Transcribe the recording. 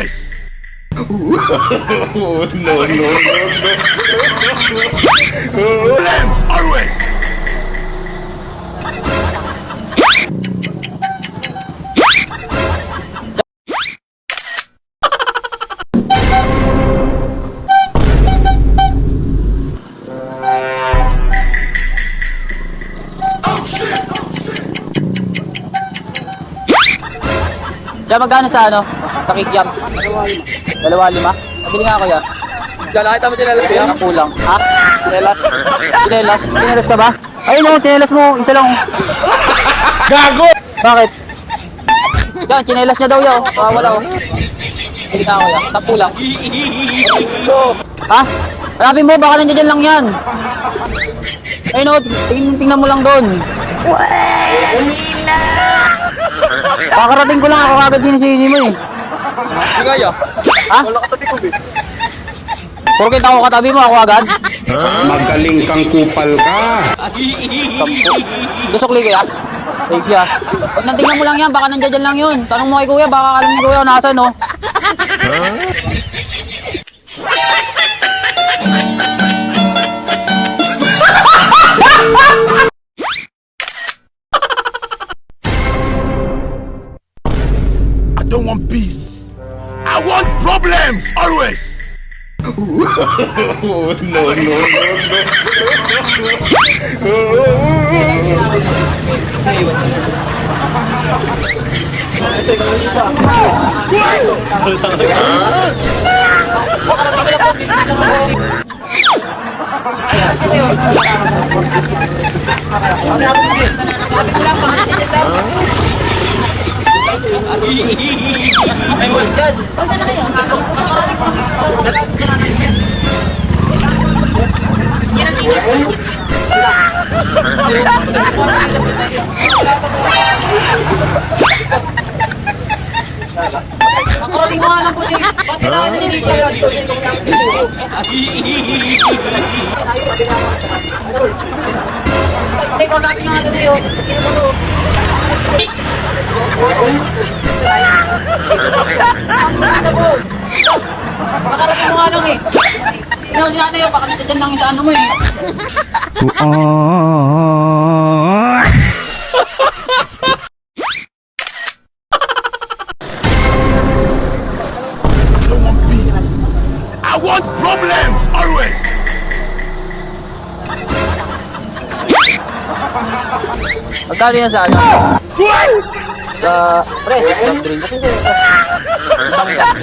always. No, no, no, no. Problems always. Kaya magkano sa ano? Sa kikiam? 2.5. Pabili nga ako yan. Nakita mo tinelas ko yan? Ang kulang. Ha? Tinelas. Tinelas? Tinelas ka ba? Ayun o, tinelas mo. Isa lang. Gago! Bakit? Yan, tinelas niya daw yan. Wala o. Pabili nga ako yan. 10 lang. Ha? Sabi mo, baka nandiyan dyan lang yan. Ayun o, tingnan mo lang doon. Kakarating ko lang ako kagad sinisisi mo eh. Hindi kaya. Ha? Wala katabi ko, babe. Porkit ako katabi mo, ako agad. Magaling kang kupal ka. Gusok li kaya? Thank you ah. Pag natingnan mo lang yan, baka nandiyan dyan lang yun. Tanong mo kay kuya, baka alam ni kuya nasa no. I don't want peace. I want problems always. No, no, no, Nakarating mo nga lang po din. Ba't kailangan na nilisa yun? Teka, natin nga natin yun. Nakarating mo nga lang eh. Tingnan mo si nanay yun, baka nandiyan lang yung sa ano mo eh. I don't want peace. I want problems always. Magkano yan sa ano? Sa press, soft drink.